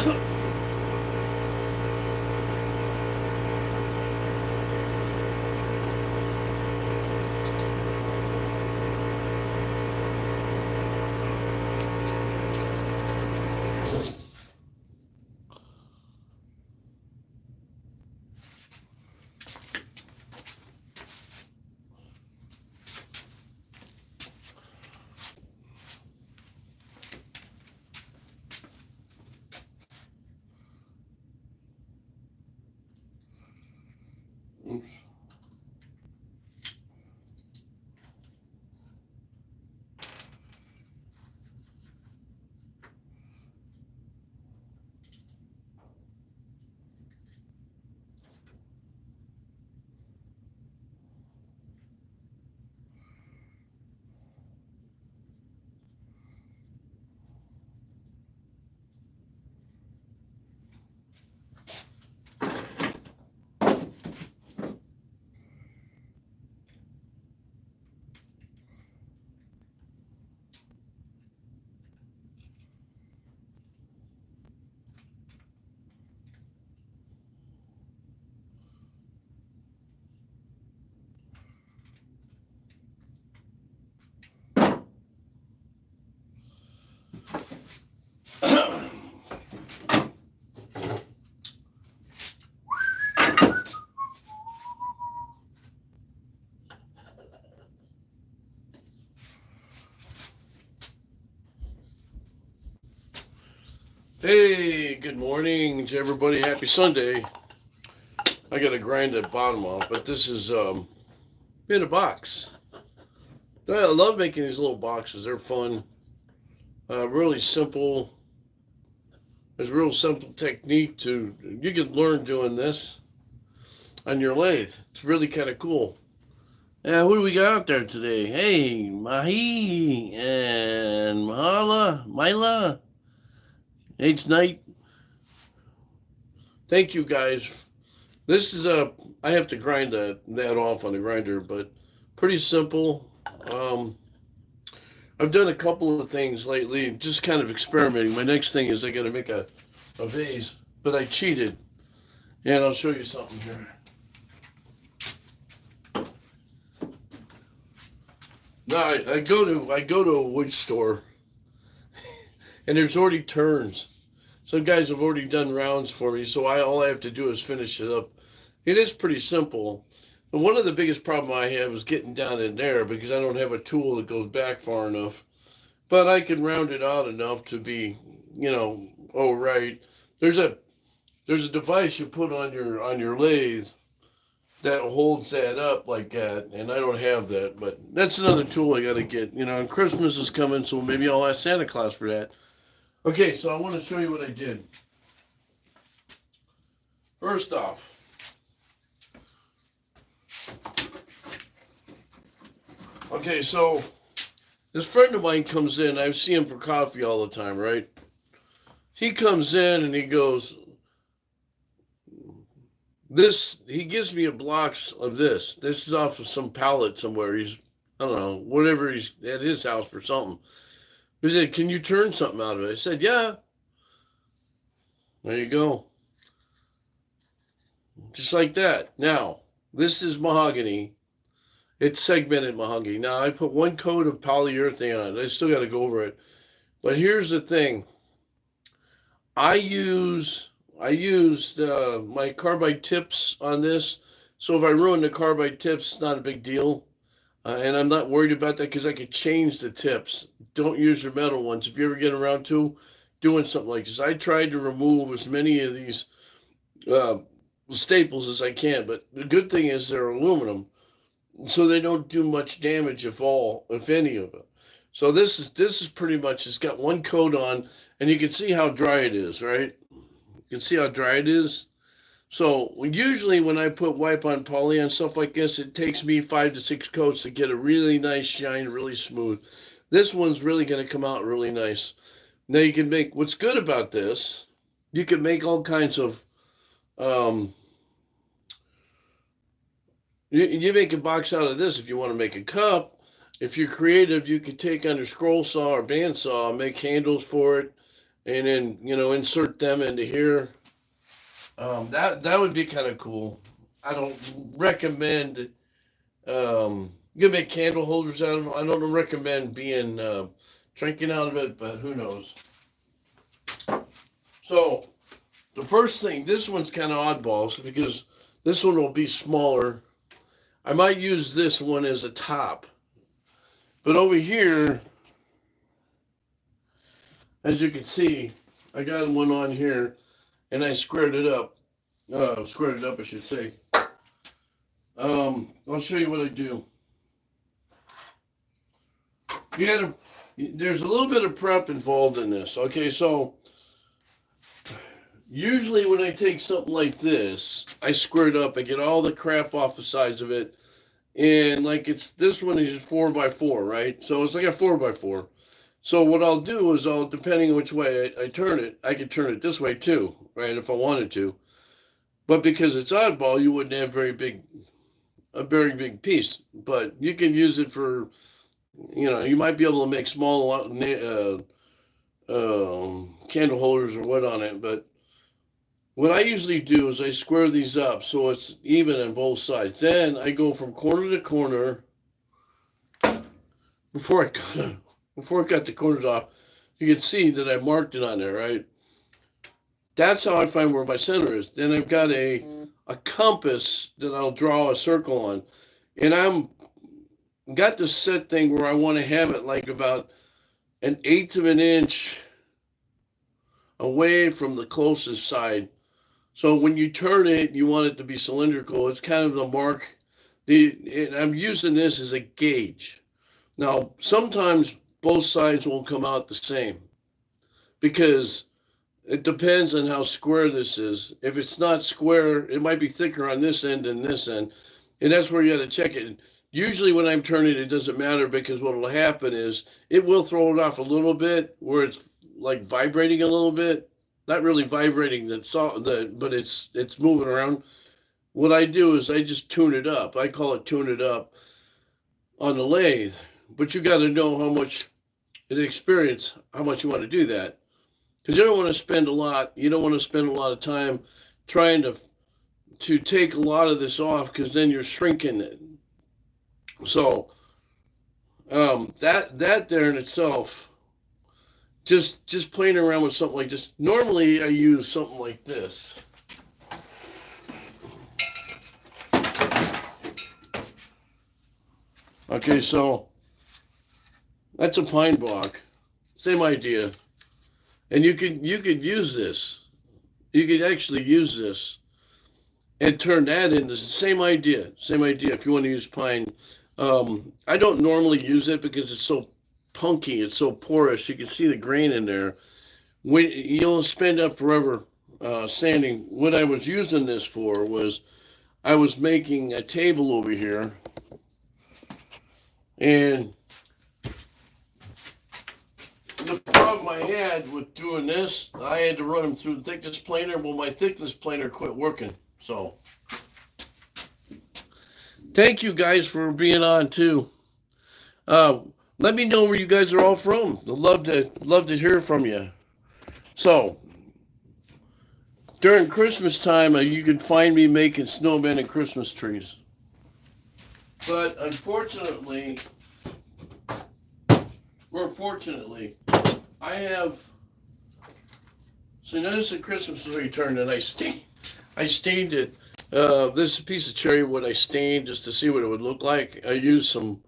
Oops. Hey, good morning to everybody. Happy Sunday. I gotta grind that bottom off, but this is in a box. I love making these little boxes. They're fun. Really simple. There's a real simple technique to you can learn doing this on your lathe. It's really kind of cool. Who do we got out there today? Hey, Mahi and Mahala, Mila. It's night. Thank you guys. This is I have to grind that off on the grinder, but pretty simple. I've done a couple of things lately, just kind of experimenting. My next thing is I got to make a vase, but I cheated, and I'll show you something here. No, I go to a wood store, and there's already turns. Some guys have already done rounds for me, so all I have to do is finish it up. It is pretty simple. And one of the biggest problem I have is getting down in there because I don't have a tool that goes back far enough. But I can round it out enough to be, all right. There's a device you put on your lathe that holds that up like that, and I don't have that, but that's another tool I got to get. And Christmas is coming, so maybe I'll ask Santa Claus for that. Okay, so I want to show you what I did. First off, okay, so this friend of mine comes in. I see him for coffee all the time, right? He comes in and he goes, he gives me a box of this. This is off of some pallet somewhere. I don't know, whatever, he's at his house for something. He said, can you turn something out of it? I said, yeah. There you go. Just like that. Now, this is mahogany. It's segmented mahogany. Now, I put one coat of polyurethane on it. I still got to go over it. But here's the thing. I used my carbide tips on this. So if I ruin the carbide tips, it's not a big deal. And I'm not worried about that because I could change the tips. Don't use your metal ones. If you ever get around to doing something like this, I tried to remove as many of these staples as I can. But the good thing is they're aluminum, so they don't do much damage, if any of it. So this is pretty much, it's got one coat on, and you can see how dry it is, right? You can see how dry it is. So usually when I put wipe on poly and stuff like this, it takes me 5 to 6 coats to get a really nice shine, really smooth. This one's really going to come out really nice. Now you can make, what's good about this, you can make all kinds of, you make a box out of this if you want to make a cup. If you're creative, you could take on your scroll saw or bandsaw and make handles for it. and then insert them into here. That would be kind of cool. I don't recommend. You can make candle holders out of them. I don't recommend being drinking out of it, but who knows. So the first thing, this one's kind of oddballs because this one will be smaller. I might use this one as a top, but over here, as you can see, I got one on here, and I squared it up. Squared it up, I should say. I'll show you what I do. There's a little bit of prep involved in this. Okay, so usually when I take something like this, I square it up. I get all the crap off the sides of it, and like this one is 4x4, right? So it's like a 4x4. So what I'll do is depending on which way I turn it, I could turn it this way too, right? If I wanted to. But because it's oddball, you wouldn't have a very big piece. But you can use it for, you might be able to make small candle holders or what on it. But what I usually do is I square these up so it's even on both sides. Then I go from corner to corner before I cut the corners off. You can see that I marked it on there, right? That's how I find where my center is. Then I've got a compass that I'll draw a circle on. And I'm got this set thing where I want to have it like about 1/8 of an inch away from the closest side. So when you turn it, you want it to be cylindrical. It's kind of the mark. I'm using this as a gauge. Now, sometimes both sides won't come out the same because it depends on how square this is. If it's not square, it might be thicker on this end than this end. And that's where you got to check it. Usually when I'm turning it doesn't matter because what will happen is it will throw it off a little bit where it's like vibrating a little bit. Not really vibrating, but it's moving around. What I do is I just tune it up. I call it tune it up on the lathe. But you got to know how much how much you want to do that. Because you don't want to spend a lot. You don't want to spend a lot of time trying to take a lot of this off because then you're shrinking it. So that there in itself, just playing around with something like this. Normally I use something like this. Okay, so that's a pine block. Same idea. And you could use this. You could actually use this and turn that into the same idea. Same idea if you want to use pine. I don't normally use it because it's so punky, it's so porous. You can see the grain in there. You'll spend up forever sanding. What I was using this for was I was making a table over here, and the problem I had with doing this, I had to run them through the thickness planer. Well, my thickness planer quit working. So, thank you guys for being on too. Let me know where you guys are all from. I'd love to hear from you. So, during Christmas time, you can find me making snowmen and Christmas trees. But unfortunately, I have. So notice the Christmas tree turned, and I stained it. This is a piece of cherry wood I stained just to see what it would look like. I used some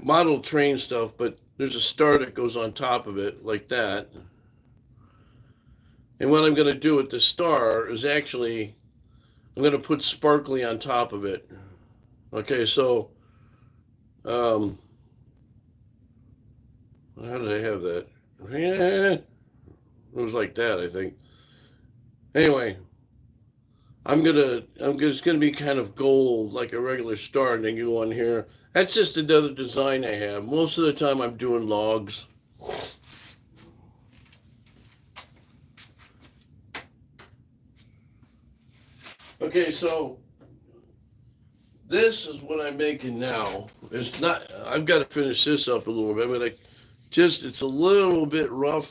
model train stuff, but there's a star that goes on top of it like that. And what I'm going to do with the star is actually I'm going to put sparkly on top of it. Okay, so how did I have that? It was like that, I think. Anyway, it's gonna be kind of gold like a regular star, and then you go on here. That's just another design I have. Most of the time I'm doing logs. Okay, so this is what I'm making now. It's not. I've got to finish this up a little bit. I'm gonna it's a little bit rough,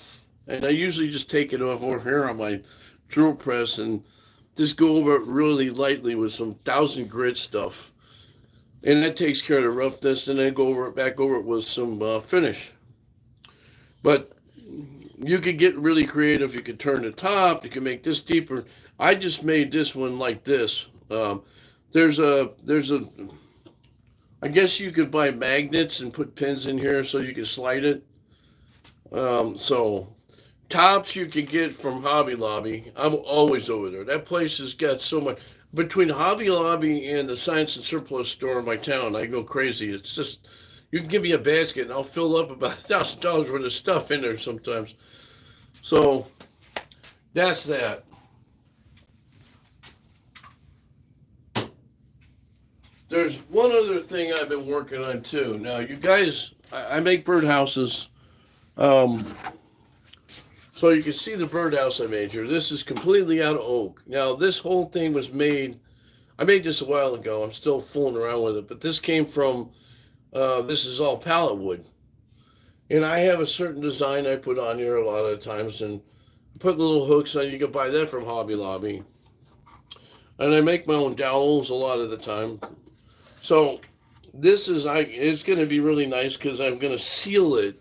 and I usually just take it off over here on my drill press and just go over it really lightly with some 1000 grit stuff, and that takes care of the roughness. And then go over it, back over it with some finish. But you could get really creative. You could turn the top. You can make this deeper. I just made this one like this. There's a I guess you could buy magnets and put pins in here so you can slide it. So tops you could get from Hobby Lobby. I'm always over there. That place has got so much. Between Hobby Lobby and the Science and Surplus store in my town, I go crazy. It's just, you can give me a basket and I'll fill up about $1,000 worth of stuff in there sometimes. So that's that. There's one other thing I've been working on too. Now, you guys, I make birdhouses. So you can see the birdhouse I made here. This is completely out of oak. Now, this whole thing was made, I made this a while ago. I'm still fooling around with it, but this came from, this is all pallet wood. And I have a certain design I put on here a lot of times, and put little hooks on. You can buy that from Hobby Lobby. And I make my own dowels a lot of the time. So this is, it's going to be really nice because I'm going to seal it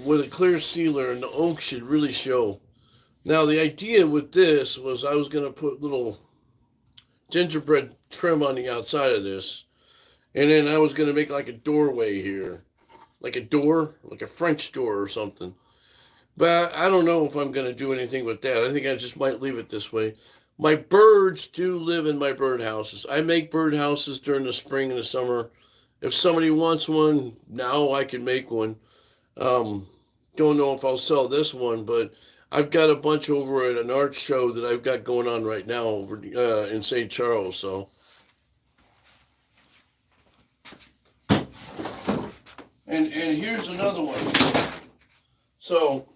with a clear sealer, and the oak should really show. Now, the idea with this was I was going to put little gingerbread trim on the outside of this, and then I was going to make like a doorway here, like a door, like a French door or something. But I don't know if I'm going to do anything with that. I think I just might leave it this way. My birds do live in my birdhouses. I make birdhouses during the spring and the summer. If somebody wants one, now I can make one. Don't know if I'll sell this one, but I've got a bunch over at an art show that I've got going on right now over in St. Charles. So, and here's another one. So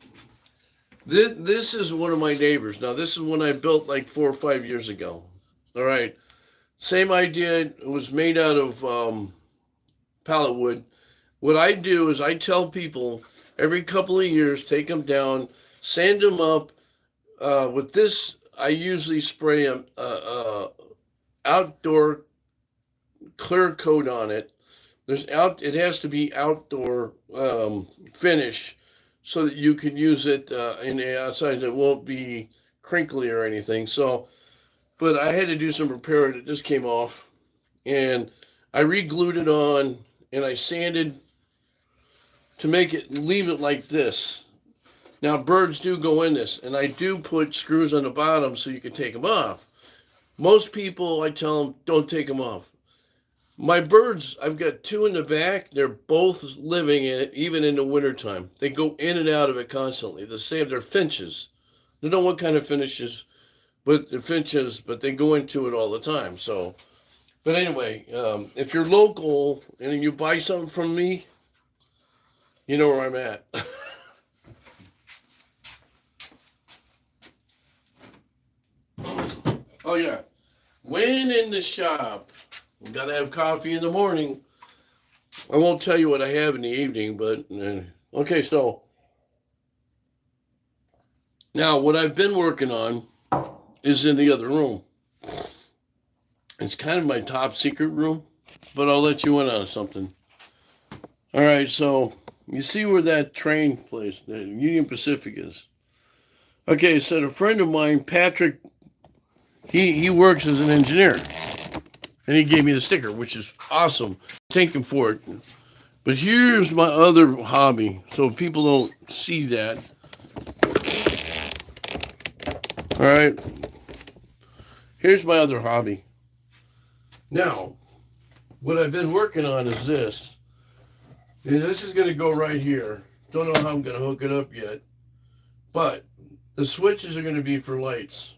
this is one of my neighbors. Now, this is one I built like 4 or 5 years ago. All right, same idea. It was made out of pallet wood. What I do is I tell people every couple of years, take them down, sand them up. With this, I usually spray a outdoor clear coat on it. It has to be outdoor finish so that you can use it in the outside. It won't be crinkly or anything. So, but I had to do some repair. It just came off, and I re-glued it on, and I sanded to make it, leave it like this. Now, birds do go in this, and I do put screws on the bottom so you can take them off. Most people, I tell them, don't take them off. My birds, I've got 2 in the back. They're both living in it, even in the wintertime. They go in and out of it constantly. They're finches. I don't know what kind of finches, but they're finches, but they go into it all the time. So, but anyway, if you're local and you buy something from me, you know where I'm at. Oh, yeah. When in the shop, we got to have coffee in the morning. I won't tell you what I have in the evening, but okay, so now what I've been working on is in the other room. It's kind of my top secret room, but I'll let you in on something. All right, so you see where that train place, the Union Pacific, is. Okay, so a friend of mine, Patrick, he works as an engineer, and he gave me the sticker, which is awesome. Thank him for it. But here's my other hobby, so people don't see that. All right, here's my other hobby. Now, what I've been working on is this. And this is going to go right here. Don't know how I'm going to hook it up yet. But the switches are going to be for lights.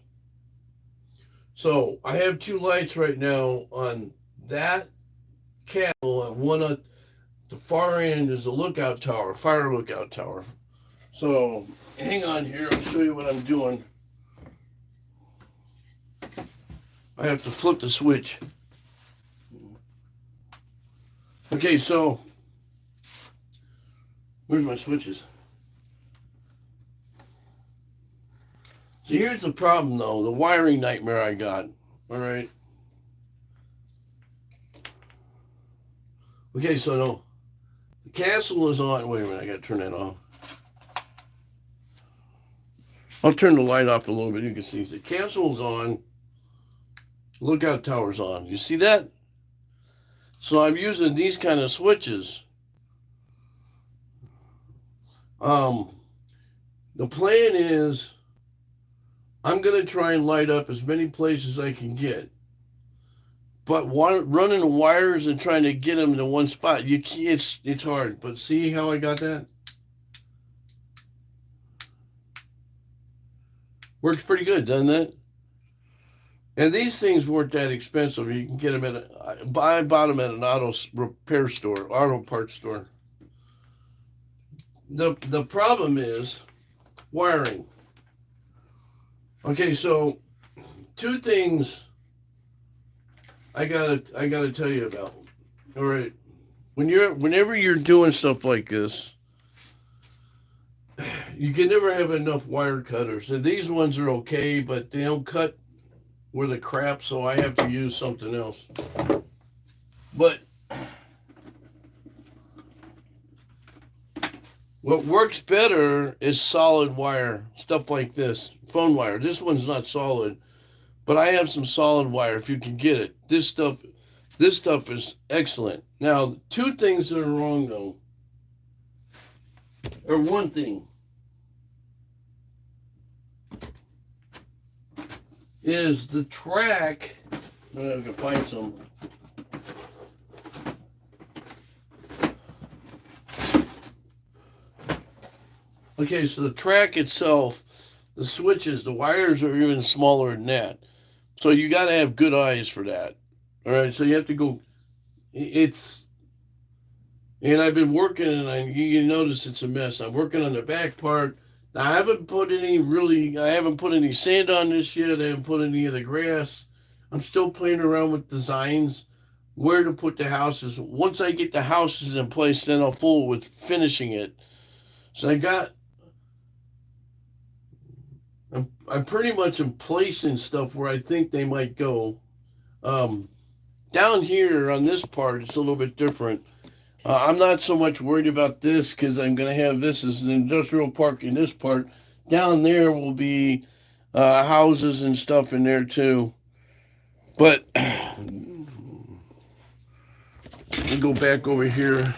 So I have 2 lights right now on that cable, and one at the far end is a lookout tower, fire lookout tower. So hang on here, I'll show you what I'm doing. I have to flip the switch. Okay, so Where's my switches? So here's the problem, though, the wiring nightmare I got. All right. Okay, so no, the castle is on. Wait a minute, I gotta turn that off. I'll turn the light off a little bit. You can see the castle's on. Lookout tower's on. You see that? So I'm using these kind of switches. The plan is I'm going to try and light up as many places I can get. But running wires and trying to get them to one spot, you can't, it's hard. But see how I got that? Works pretty good, doesn't it? And these things weren't that expensive. You can get them at I bought them at an auto repair store, auto parts store. The problem is wiring. Okay, so two things I gotta tell you about. All right, whenever you're doing stuff like this, you can never have enough wire cutters. And these ones are okay, but they don't cut where the crap, so I have to use something else. But what works better is solid wire, stuff like this, phone wire. This one's not solid, but I have some solid wire if you can get it. This stuff is excellent. Now, two things that are wrong though, or one thing, is the track. I can find some. Okay, so the track itself, the switches, the wires are even smaller than that. So you got to have good eyes for that. All right, so you have to go. And I've been working, and you notice it's a mess. I'm working on the back part. Now, I haven't put any sand on this yet. I haven't put any of the grass. I'm still playing around with designs, where to put the houses. Once I get the houses in place, then I'll fool with finishing it. So I'm pretty much in placing stuff where I think they might go. Down here on this part, it's a little bit different. I'm not so much worried about this because I'm going to have this as an industrial park in this part. Down there will be houses and stuff in there too. But let me go back over here.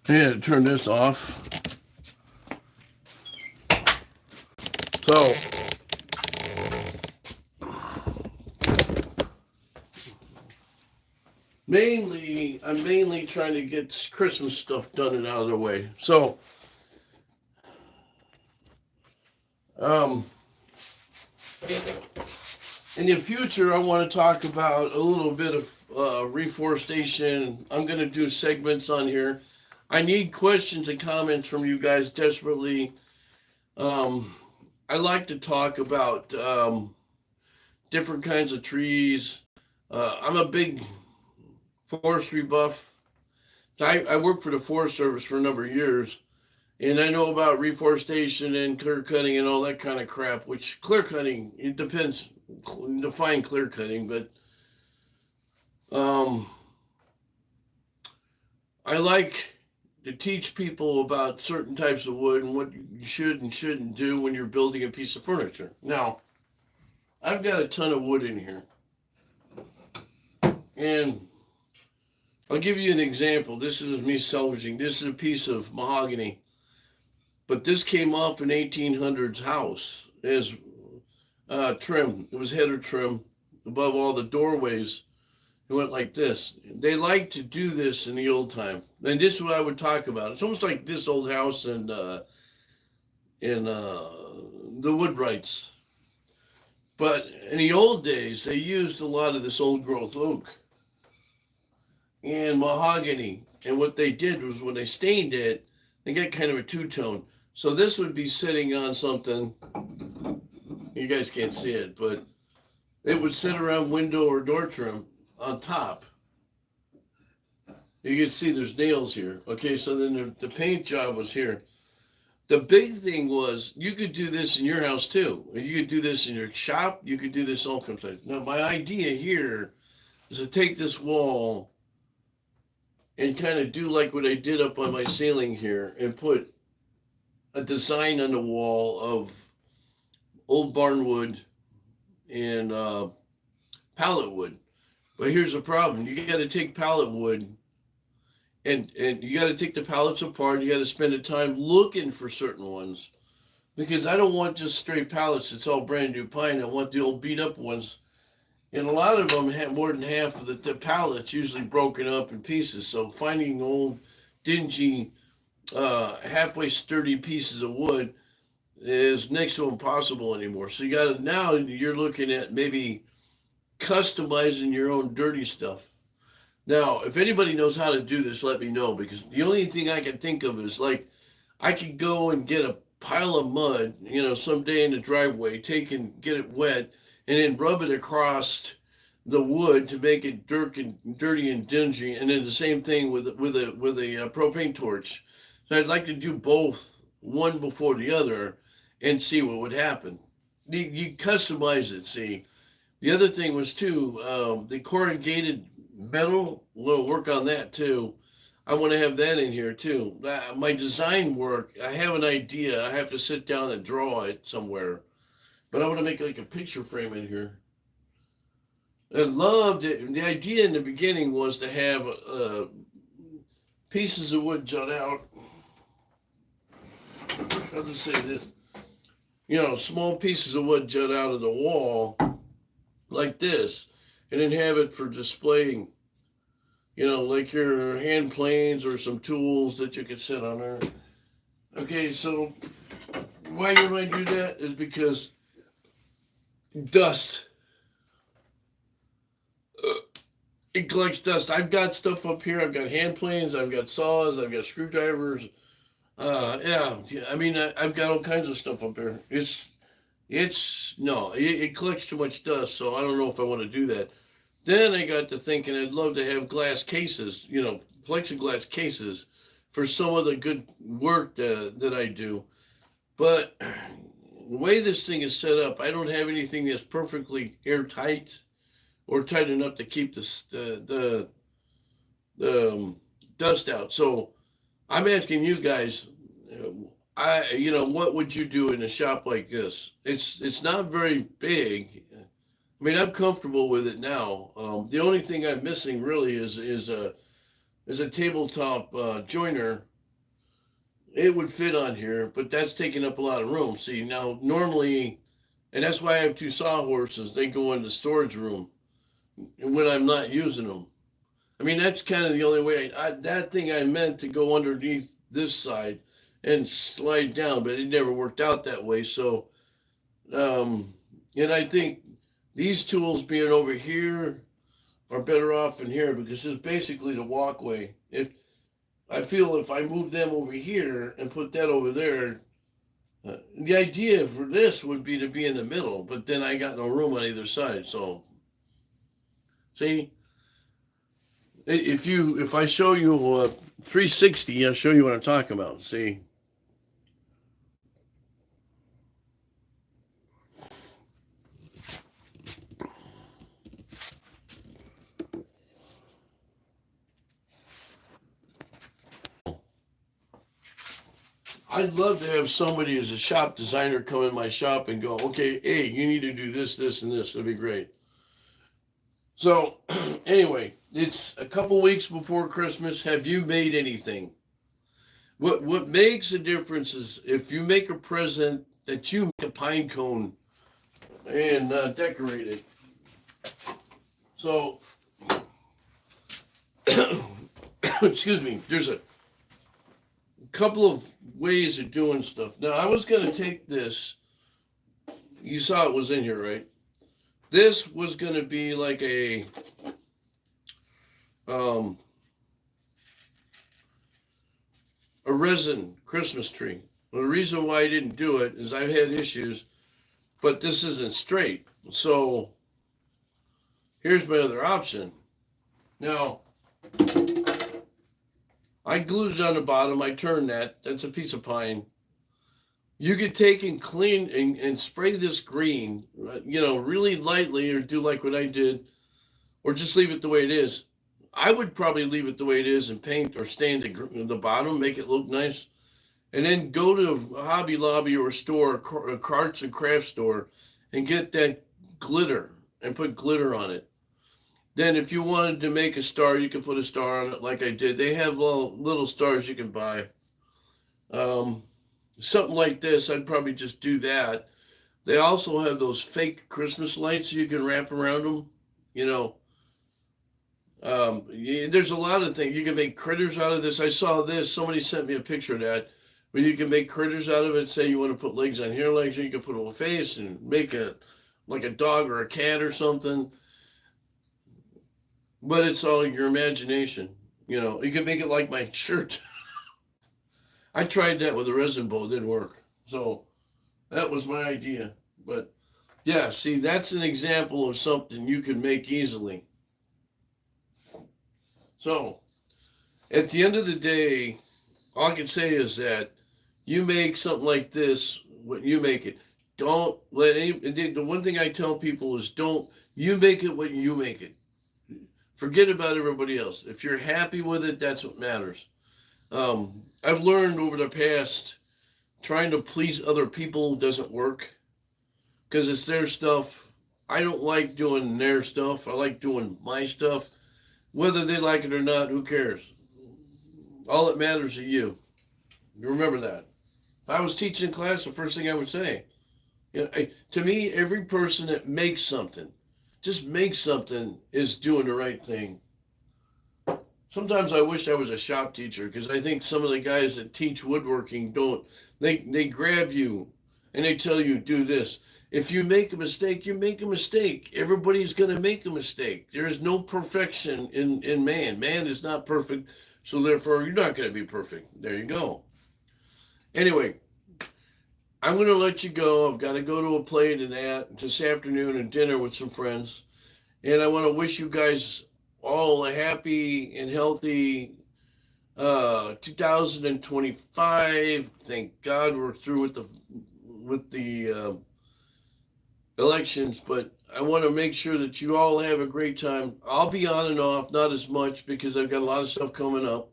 I had to turn this off. So I'm mainly trying to get Christmas stuff done and out of the way. So, in the future, I want to talk about a little bit of reforestation. I'm going to do segments on here. I need questions and comments from you guys desperately. I like to talk about different kinds of trees. I'm a big forestry buff. I worked for the Forest Service for a number of years, and I know about reforestation and clear cutting and all that kind of crap, which clear cutting, it depends, define clear cutting, but I like to teach people about certain types of wood and what you should and shouldn't do when you're building a piece of furniture. Now, I've got a ton of wood in here, and I'll give you an example. This is me salvaging. This is a piece of mahogany, but this came off an 1800s house as trim. It was header trim above all the doorways. It went like this. They like to do this in the old time, and this is what I would talk about. It's almost like this old house in the Woodwrights. But in the old days, they used a lot of this old growth oak and mahogany. And what they did was when they stained it, they got kind of a two-tone. So this would be sitting on something, you guys can't see it, but it would sit around window or door trim on top. You can see there's nails here. Okay, so then the paint job was here. The big thing was you could do this in your house too. You could do this in your shop. You could do this all kinds of things. Now my idea here is to take this wall and kind of do like what I did up on my ceiling here and put a design on the wall of old barnwood and pallet wood. But here's the problem: you got to take pallet wood and you got to take the pallets apart. You got to spend the time looking for certain ones because I don't want just straight pallets. It's all brand new pine. I want the old beat up ones, and a lot of them have more than half of the pallets usually broken up in pieces. So finding old, dingy, halfway sturdy pieces of wood is next to impossible anymore. So you got to now you're looking at maybe customizing your own dirty stuff. Now, if anybody knows how to do this, let me know because the only thing I can think of is like I could go and get a pile of mud, someday in the driveway, get it wet, and then rub it across the wood to make it dirty and dingy, and then the same thing with a propane torch. So I'd like to do both, one before the other, and see what would happen. You customize it. See, the other thing was too the corrugated metal. We'll work on that too. I want to have that in here too. My design work, I have an idea. I have to sit down and draw it somewhere. But I want to make like a picture frame in here. I loved it. The idea in the beginning was to have pieces of wood jut out. I'll just say this. Small pieces of wood jut out of the wall like this. And then have it for displaying, like your hand planes or some tools that you could sit on there. Okay, so why you might do that is because dust. It collects dust. I've got stuff up here. I've got hand planes. I've got saws. I've got screwdrivers. Yeah. I mean, I've got all kinds of stuff up there. It collects too much dust, so I don't know if I want to do that. Then I got to thinking I'd love to have glass cases, plexiglass cases for some of the good work that I do. But the way this thing is set up, I don't have anything that's perfectly airtight or tight enough to keep the dust out. So I'm asking you guys, what would you do in a shop like this? It's not very big. I mean, I'm comfortable with it now. The only thing I'm missing really is a tabletop joiner. It would fit on here, but that's taking up a lot of room. See, now normally, and that's why I have two sawhorses. They go in the storage room when I'm not using them. I mean, that's kind of the only way. That thing I meant to go underneath this side and slide down, but it never worked out that way. So, and I think these tools being over here are better off in here because it's basically the walkway. If I move them over here and put that over there, the idea for this would be to be in the middle, but then I got no room on either side. So, see, if I show you 360, I'll show you what I'm talking about. See. I'd love to have somebody as a shop designer come in my shop and go, okay, hey, you need to do this, this, and this. That'd be great. So, anyway, it's a couple weeks before Christmas. Have you made anything? What makes a difference is if you make a present that you make a pine cone and decorate it. So, excuse me, there's a couple of ways of doing stuff. Now, I was going to take this. You saw it was in here, right? This was going to be like a resin Christmas tree. Well, the reason why I didn't do it is I've had issues, but this isn't straight. So here's my other option. Now, I glued it on the bottom. I turned that. That's a piece of pine. You could take and clean and spray this green, really lightly, or do like what I did, or just leave it the way it is. I would probably leave it the way it is and paint or stain the bottom, make it look nice, and then go to a Hobby Lobby or a store, a arts and craft store, and get that glitter and put glitter on it. Then, if you wanted to make a star, you could put a star on it, like I did. They have little stars you can buy. Um, Something like this, I'd probably just do that. They also have those fake Christmas lights you can wrap around them. You know, there's a lot of things. You can make critters out of this. I saw this. Somebody sent me a picture of that. Where you can make critters out of it. Say you want to put legs on here, legs, and you can put a face and make like a dog or a cat or something. But it's all your imagination. You can make it like my shirt. I tried that with a resin bowl. It didn't work. So that was my idea. But yeah, see, that's an example of something you can make easily. So at the end of the day, all I can say is that you make something like this, when you make it, don't let any, the one thing I tell people is you make it when you make it. Forget about everybody else. If you're happy with it, that's what matters. I've learned over the past, trying to please other people doesn't work because it's their stuff. I don't like doing their stuff. I like doing my stuff. Whether they like it or not, who cares? All that matters is you. You remember that. If I was teaching class, the first thing I would say, to me, every person that makes something, just makes something, is doing the right thing. Sometimes I wish I was a shop teacher because I think some of the guys that teach woodworking don't. They grab you and they tell you do this. If you make a mistake, you make a mistake. Everybody's going to make a mistake. There is no perfection in man. Man is not perfect, so therefore you're not going to be perfect. There you go. Anyway, I'm going to let you go. I've got to go to a play this afternoon and dinner with some friends. And I want to wish you guys all a happy and healthy 2025. Thank God we're through with the elections, but I want to make sure that you all have a great time. I'll be on and off, not as much because I've got a lot of stuff coming up.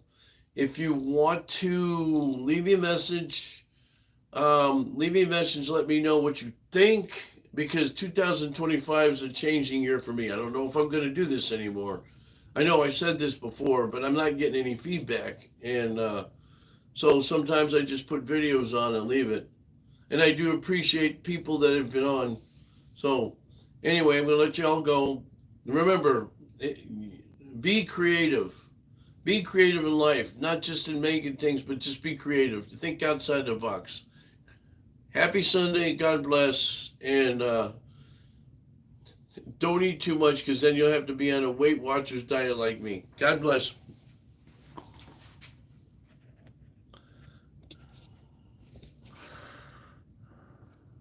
If you want to leave me a message, let me know what you think, because 2025 is a changing year for me. I don't know if I'm going to do this anymore. I know I said this before, but I'm not getting any feedback. And so sometimes I just put videos on and leave it. And I do appreciate people that have been on. So anyway, I'm going to let you all go. Remember, be creative. Be creative in life, not just in making things, but just be creative. Think outside the box. Happy Sunday. God bless. And don't eat too much because then you'll have to be on a Weight Watchers diet like me. God bless.